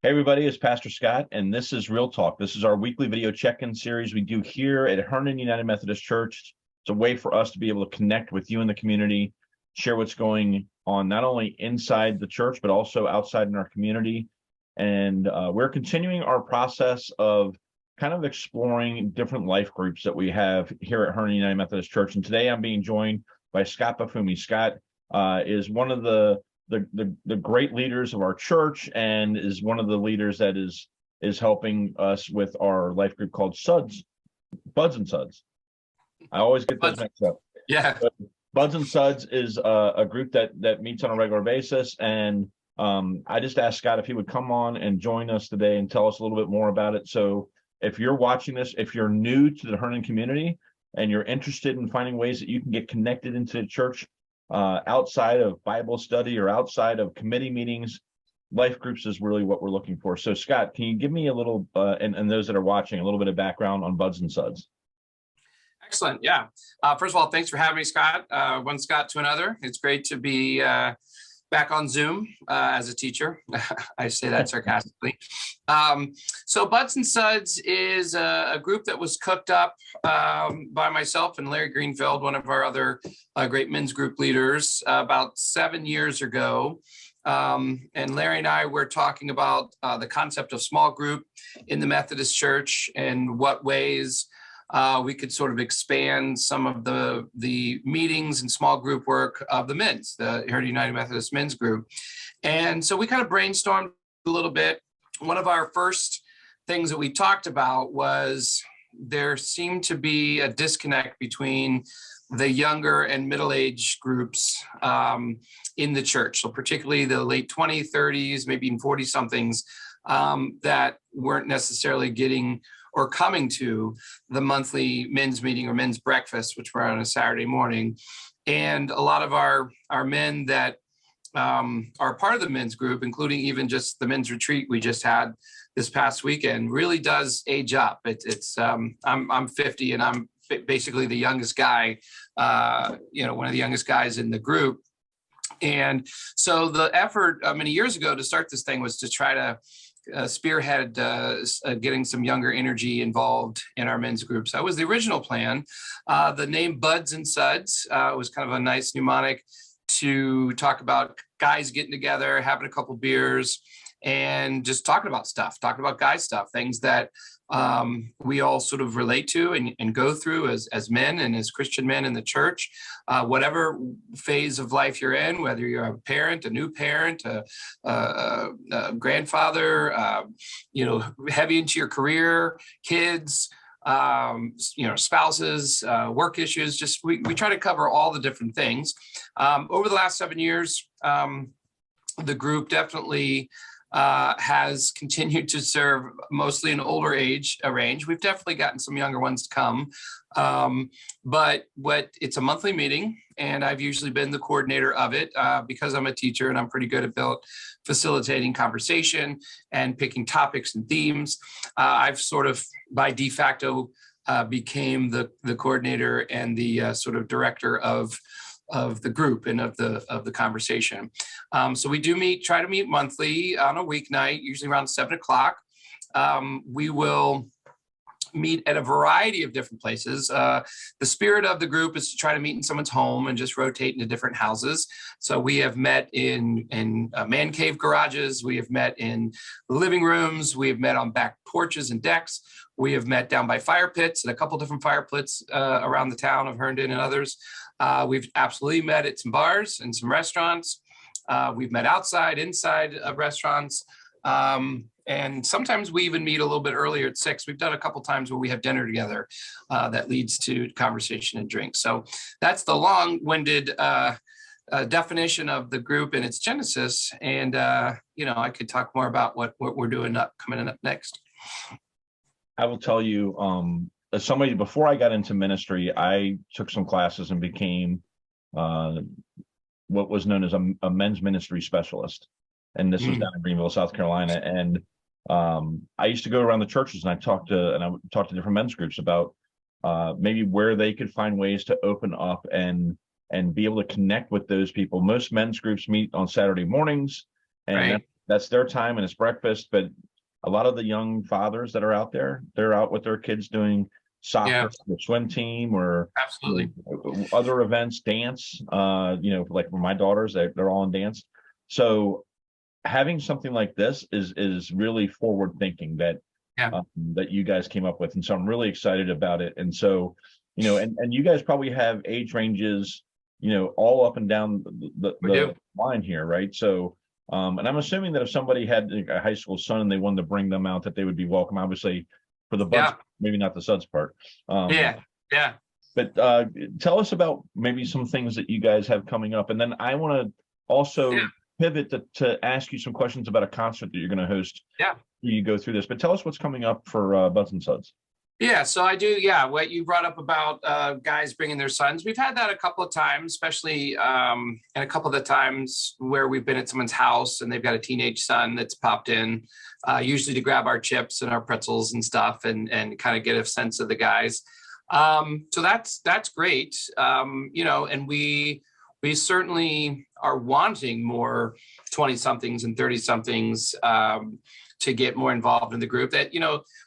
Hey everybody, it's Pastor Scott, and this is Real Talk. This is our weekly video check-in series we do here at Herndon United Methodist Church. It's a way for us to be able to connect with you in the community, share what's going on not only inside the church, but also outside in our community. And we're continuing our process of kind of exploring different life groups that we have here at Herndon United Methodist Church. And today I'm being joined by Scott Pafumi. Scott is one of the great leaders of our church and is one of the leaders that is helping us with our life group called Buds and Suds. I always get those mixed up. Yeah. But Buds and Suds is a group that meets on a regular basis, and I just asked Scott if he would come on and join us today and tell us a little bit more about it. So if you're watching this, if you're new to the Herndon community and you're interested in finding ways that you can get connected into the church, outside of Bible study or outside of committee meetings, life groups is really what we're looking for. So Scott, can you give me a little, and those that are watching, a little bit of background on Buds and Suds? Excellent. Yeah. First of all, thanks for having me, Scott. One Scott to another. It's great to be back on Zoom as a teacher. I say that sarcastically. So Buds and Suds is a group that was cooked up by myself and Larry Greenfield, one of our other great men's group leaders, about 7 years ago. And Larry and I were talking about the concept of small group in the Methodist Church and what ways we could sort of expand some of the meetings and small group work of the Herndon United Methodist Men's Group. And so we kind of brainstormed a little bit. One of our first things that we talked about was there seemed to be a disconnect between the younger and middle-aged groups in the church. So particularly the late 20s, 30s, maybe even 40-somethings that weren't necessarily getting or coming to the monthly men's meeting or men's breakfast, which were on a Saturday morning. And a lot of our men that are part of the men's group, including even just the men's retreat we just had this past weekend, really does age up. I'm 50 and I'm basically the youngest guy, one of the youngest guys in the group. And so the effort many years ago to start this thing was to try to spearhead getting some younger energy involved in our men's groups. That was the original plan. The name Buds and Suds was kind of a nice mnemonic to talk about guys getting together, having a couple beers, and just talking about guy stuff, things that we all sort of relate to and go through as men and as Christian men in the church, whatever phase of life you're in, whether you're a parent, a new parent, a grandfather, heavy into your career, kids, spouses, work issues. Just we try to cover all the different things. Over the last 7 years, the group definitely has continued to serve mostly an older age range. We've definitely gotten some younger ones to come, but it's a monthly meeting, and I've usually been the coordinator of it because I'm a teacher and I'm pretty good at facilitating conversation and picking topics and themes. I've sort of by de facto became the coordinator and the sort of director of the group and of the conversation. So we do try to meet monthly on a weeknight, usually around 7 o'clock. We will meet at a variety of different places. The spirit of the group is to try to meet in someone's home and just rotate into different houses. So we have met in man cave garages. We have met in living rooms. We have met on back porches and decks. We have met down by fire pits and a couple different fire pits around the town of Herndon and others. We've absolutely met at some bars and some restaurants. We've met outside, inside of restaurants. And sometimes we even meet a little bit earlier at 6. We've done a couple times where we have dinner together that leads to conversation and drinks. So that's the long-winded definition of the group and its genesis. And, I could talk more about what we're doing coming up next. I will tell you, as somebody, before I got into ministry, I took some classes and became what was known as a men's ministry specialist. And this was down in Greenville, South Carolina. And I used to go around the churches and I talked to different men's groups about maybe where they could find ways to open up and be able to connect with those people. Most men's groups meet on Saturday mornings, and that's their time and it's breakfast. But a lot of the young fathers that are out there, they're out with their kids doing Yeah, soccer, the swim team, or absolutely. other events, dance. Like for my daughters, they're all in dance. So having something like this is really forward thinking Yeah, that you guys came up with, and so I'm really excited about it. And so, and you guys probably have age ranges, all up and down we do. the line here, right? So, and I'm assuming that if somebody had a high school son and they wanted to bring them out, that they would be welcome. Obviously, for the Buds, Yeah, maybe not the Suds part. yeah, yeah. But tell us about maybe some things that you guys have coming up, and then I want to also Yeah. pivot to ask you some questions about a concert that you're going to host. Yeah. You go through this, but tell us what's coming up for Buds and Suds. Yeah, so I do. Yeah, what you brought up about guys bringing their sons, we've had that a couple of times, especially and a couple of the times where we've been at someone's house and they've got a teenage son that's popped in, usually to grab our chips and our pretzels and stuff, and kind of get a sense of the guys. So that's great, and we certainly are wanting more 20 somethings and 30 somethings to get more involved in the group. That,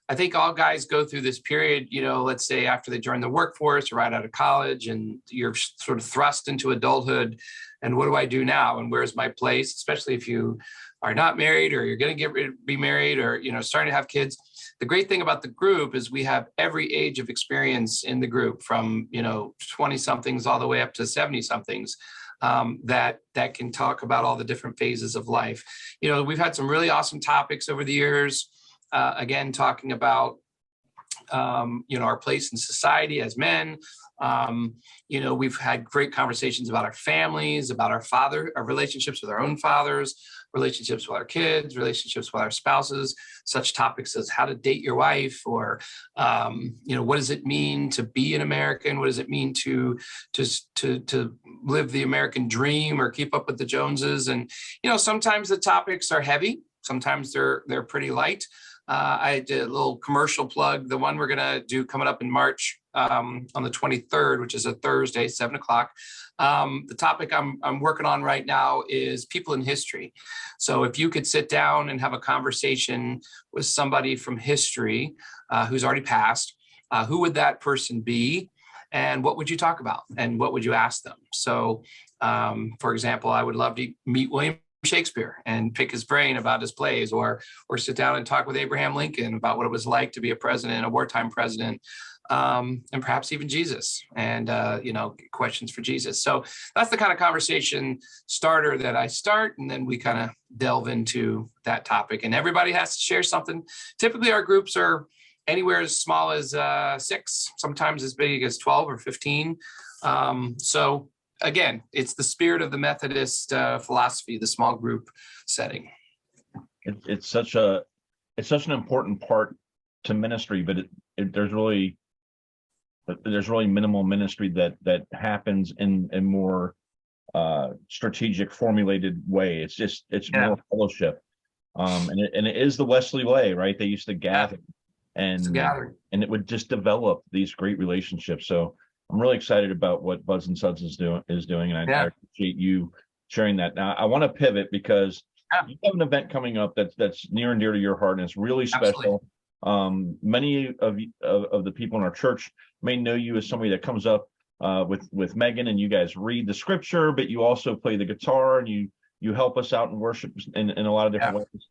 I think all guys go through this period, let's say after they join the workforce or right out of college, and you're sort of thrust into adulthood. And what do I do now? And where's my place? Especially if you are not married, or you're going to be married, or, starting to have kids. The great thing about the group is we have every age of experience in the group, from, 20 somethings all the way up to 70 somethings. That can talk about all the different phases of life. We've had some really awesome topics over the years. Again, talking about, our place in society as men. We've had great conversations about our families, about our relationships with our own fathers, relationships with our kids, relationships with our spouses, such topics as how to date your wife, or, what does it mean to be an American? What does it mean to live the American dream or keep up with the Joneses? And, sometimes the topics are heavy. Sometimes they're pretty light. I did a little commercial plug. The one we're going to do coming up in March on the 23rd, which is a Thursday, 7:00. The topic I'm working on right now is people in history. So if you could sit down and have a conversation with somebody from history who's already passed, who would that person be? And what would you talk about? And what would you ask them? So, for example, I would love to meet William Shakespeare and pick his brain about his plays, or sit down and talk with Abraham Lincoln about what it was like to be a president, a wartime president, and perhaps even Jesus, and questions for Jesus. So that's the kind of conversation starter that I start, and then we kind of delve into that topic, and everybody has to share something. Typically our groups are anywhere as small as 6, sometimes as big as 12 or 15. So again, it's the spirit of the Methodist philosophy, the small group setting. It's such an important part to ministry, but there's really minimal ministry that happens in a more strategic, formulated way. It's more fellowship, and it is the Wesley way, right? They used to gather, and it would just develop these great relationships. So I'm really excited about what Buds and Suds is doing, and I appreciate you sharing that. Now I want to pivot because you have an event coming up that's near and dear to your heart, and it's really special. Absolutely. Many of the people in our church may know you as somebody that comes up with Megan, and you guys read the scripture, but you also play the guitar, and you help us out in worship in a lot of different ways.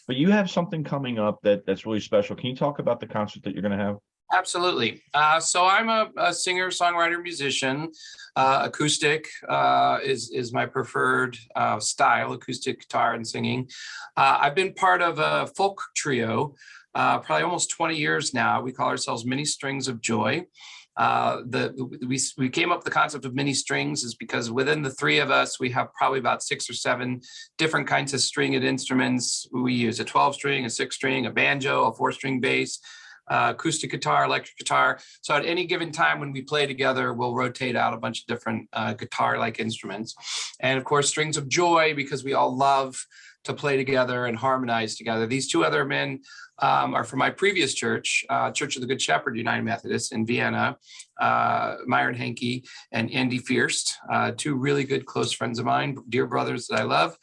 But you have something coming up that's really special. Can you talk about the concert that you're going to have? Absolutely. So I'm a singer, songwriter, musician. Acoustic is my preferred style, acoustic guitar and singing. I've been part of a folk trio probably almost 20 years now. We call ourselves Many Strings of Joy. We came up with the concept of many strings is because within the 3 of us, we have probably about 6 or 7 different kinds of stringed instruments. We use a 12-string, a 6-string, a banjo, a 4-string bass, acoustic guitar, electric guitar. So at any given time when we play together, we'll rotate out a bunch of different guitar-like instruments. And of course, Strings of Joy, because we all love to play together and harmonize together. These 2 other men are from my previous church, Church of the Good Shepherd United Methodist in Vienna, Myron Henke and Andy Fierst, 2 really good close friends of mine, dear brothers that I love.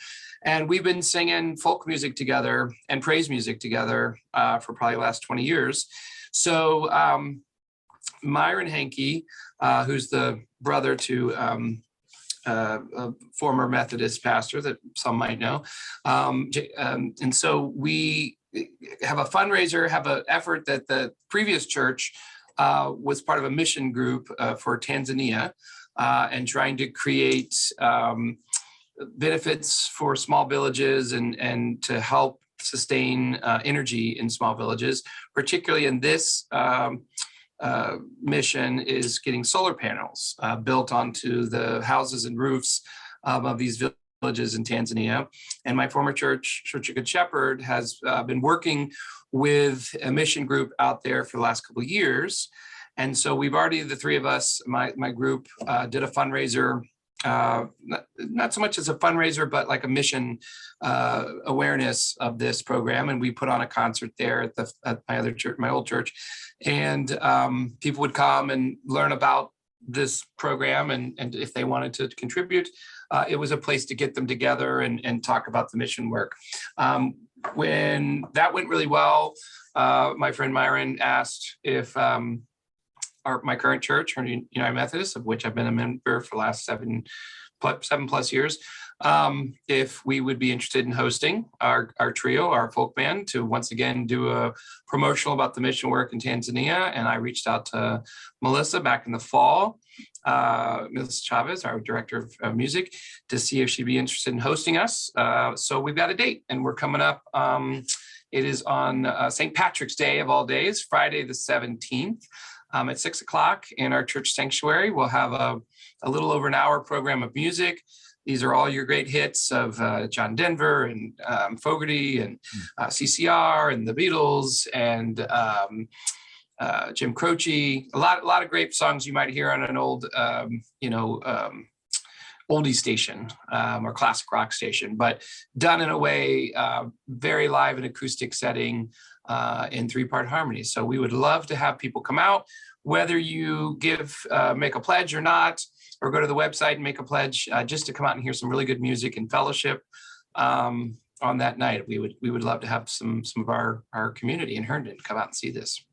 And we've been singing folk music together and praise music together for probably the last 20 years. So Myron Hankey, who's the brother to a former Methodist pastor that some might know. And so we have a fundraiser, have an effort that the previous church was part of a mission group for Tanzania and trying to create benefits for small villages and to help sustain energy in small villages, particularly in this mission is getting solar panels built onto the houses and roofs of these villages in Tanzania. And my former church, Church of Good Shepherd, has been working with a mission group out there for the last couple of years. And so we've already, the three of us, my group, did a fundraiser, not so much as a fundraiser, but like a mission awareness of this program. And we put on a concert there at my other church, my old church. And people would come and learn about this program. And if they wanted to contribute, it was a place to get them together and talk about the mission work. When that went really well, my friend Myron asked if my current church, Herndon United Methodist, of which I've been a member for the last seven plus years, if we would be interested in hosting our trio, our folk band, to once again do a promotional about the mission work in Tanzania. And I reached out to Melissa back in the fall, Ms. Chavez, our director of music, to see if she'd be interested in hosting us. So we've got a date and we're coming up. It is on St. Patrick's Day of all days, Friday the 17th. At 6 o'clock in our church sanctuary. We'll have a little over an hour program of music. These are all your great hits of John Denver and Fogerty and CCR and the Beatles and Jim Croce. A lot of great songs you might hear on an old, oldie station or classic rock station, but done in a way very live and acoustic setting in three-part harmony. So we would love to have people come out, whether you make a pledge or not, or go to the website and make a pledge just to come out and hear some really good music and fellowship on that night. We would love to have some of our community in Herndon come out and see this.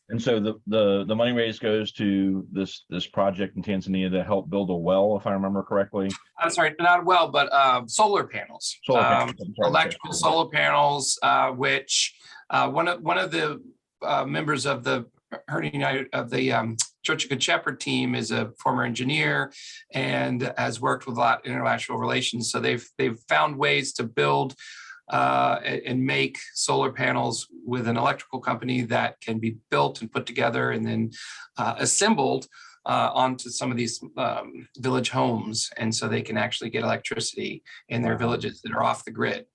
And so the money raised goes to this project in Tanzania to help build a well, if I remember correctly. I'm sorry, not a well, but solar panels. Electrical solar panels, which one of the members of the Herndon United of the Church of Good Shepherd team is a former engineer and has worked with a lot of international relations. So they've found ways to build and make solar panels with an electrical company that can be built and put together and then assembled onto some of these village homes. And so they can actually get electricity in their villages that are off the grid.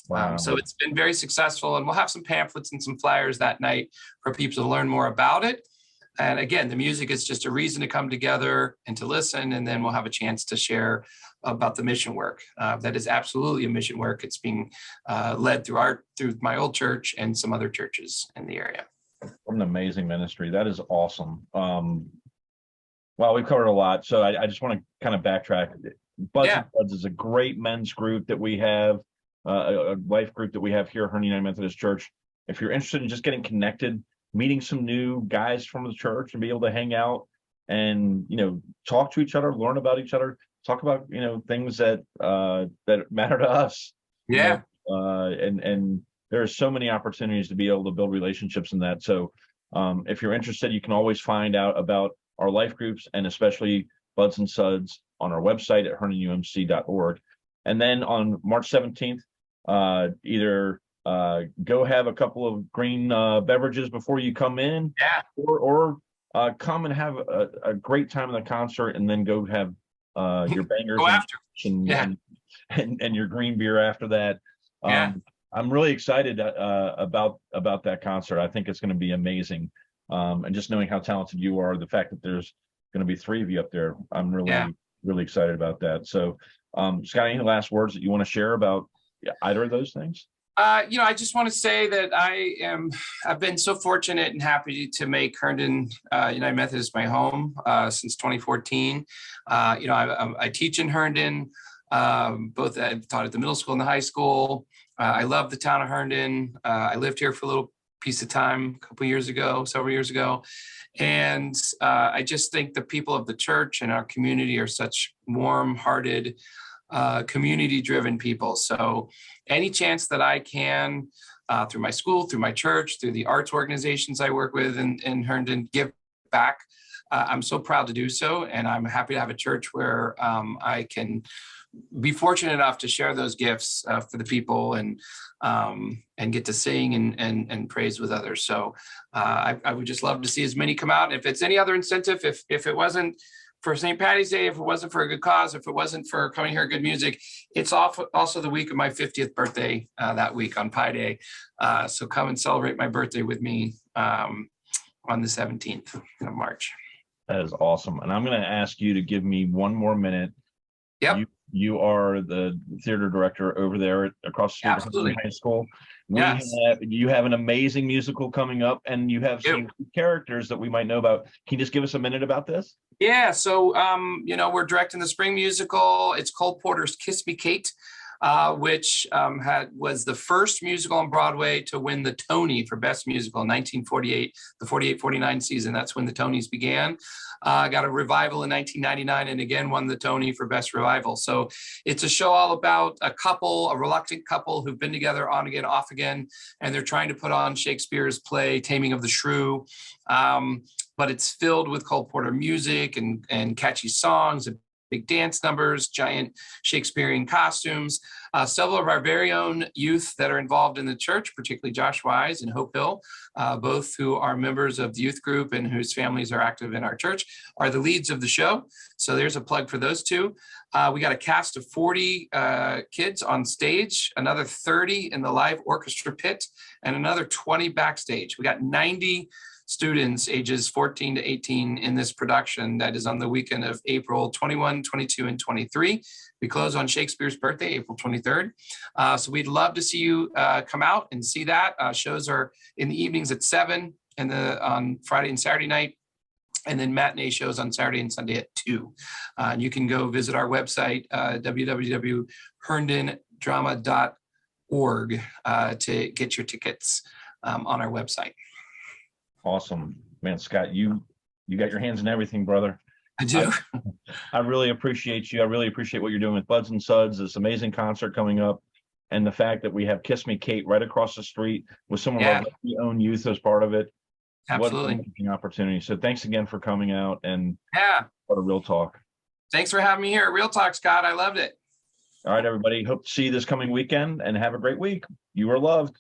Wow. So it's been very successful, and we'll have some pamphlets and some flyers that night for people to learn more about it. And again, the music is just a reason to come together and to listen, and then we'll have a chance to share about the mission work. That is absolutely a mission work. It's being led through my old church and some other churches in the area. What an amazing ministry. That is awesome. Well, we've covered a lot, so I just want to kind of backtrack. Buds and Suds is a great men's group that we have, a life group that we have here at Herndon United Methodist Church. If you're interested in just getting connected, meeting some new guys from the church and be able to hang out and, talk to each other, learn about each other, talk about, things that matter to us. Yeah. And there are so many opportunities to be able to build relationships in that. So if you're interested, you can always find out about our life groups and especially Buds and Suds on our website at herndonumc.org. And then on March 17th, either go have a couple of green beverages before you come in, or come and have a great time at the concert, and then go have your bangers and your green beer after that. I'm really excited about that concert. I think it's going to be amazing. And just knowing how talented you are, the fact that there's going to be three of you up there, I'm really excited about that. So, Scott, any last words that you want to share about either of those things? I just want to say that I've been so fortunate and happy to make Herndon United Methodist my home since 2014. I teach in Herndon. Both I've taught at the middle school and the high school. I love the town of Herndon. I lived here for a little piece of time a couple years ago, several years ago. And I just think the people of the church and our community are such warm-hearted, community-driven people. So any chance that I can, through my school, through my church, through the arts organizations I work with in Herndon, give back. I'm so proud to do so. And I'm happy to have a church where I can be fortunate enough to share those gifts for the people and get to sing and praise with others. So I would just love to see as many come out. If it's any other incentive, if it wasn't for St. Patty's Day, if it wasn't for a good cause, if it wasn't for coming here good music, it's also the week of my 50th birthday that week on Pi Day. So come and celebrate my birthday with me on the 17th of March. That is awesome. And I'm going to ask you to give me one more minute. Yep. You are the theater director over there across the street from high school. You have an amazing musical coming up, and you have some characters that we might know about. Can you just give us a minute about this? Yeah. So, we're directing the spring musical. It's Cole Porter's Kiss Me, Kate, which was the first musical on Broadway to win the Tony for Best Musical in 1948, the 48-49 season. That's when the Tonys began. Got a revival in 1999 and again won the Tony for Best Revival. So it's a show all about a reluctant couple who've been together on again, off again, and they're trying to put on Shakespeare's play, Taming of the Shrew. But it's filled with Cole Porter music and catchy songs, big dance numbers, giant Shakespearean costumes. Several of our very own youth that are involved in the church, particularly Josh Wise and Hope Hill, both who are members of the youth group and whose families are active in our church, are the leads of the show. So there's a plug for those two. We got a cast of 40 kids on stage, another 30 in the live orchestra pit, and another 20 backstage. We got 90 students ages 14 to 18 in this production that is on the weekend of April 21, 22, and 23. We close on Shakespeare's birthday, April 23rd. So we'd love to see you come out and see that. Shows are in the evenings at 7 and on Friday and Saturday night, and then matinee shows on Saturday and Sunday at 2. And you can go visit our website, www.herndondrama.org, to get your tickets on our website. Awesome, man. Scott, you got your hands in everything, brother. I do. I really appreciate you. I really appreciate what you're doing with Buds and Suds, this amazing concert coming up, and the fact that we have Kiss Me, Kate right across the street with some of our own youth as part of it. Absolutely. What an amazing opportunity. So thanks again for coming out, and what a Real Talk. Thanks for having me here. Real Talk, Scott. I loved it. All right, everybody. Hope to see you this coming weekend, and have a great week. You are loved.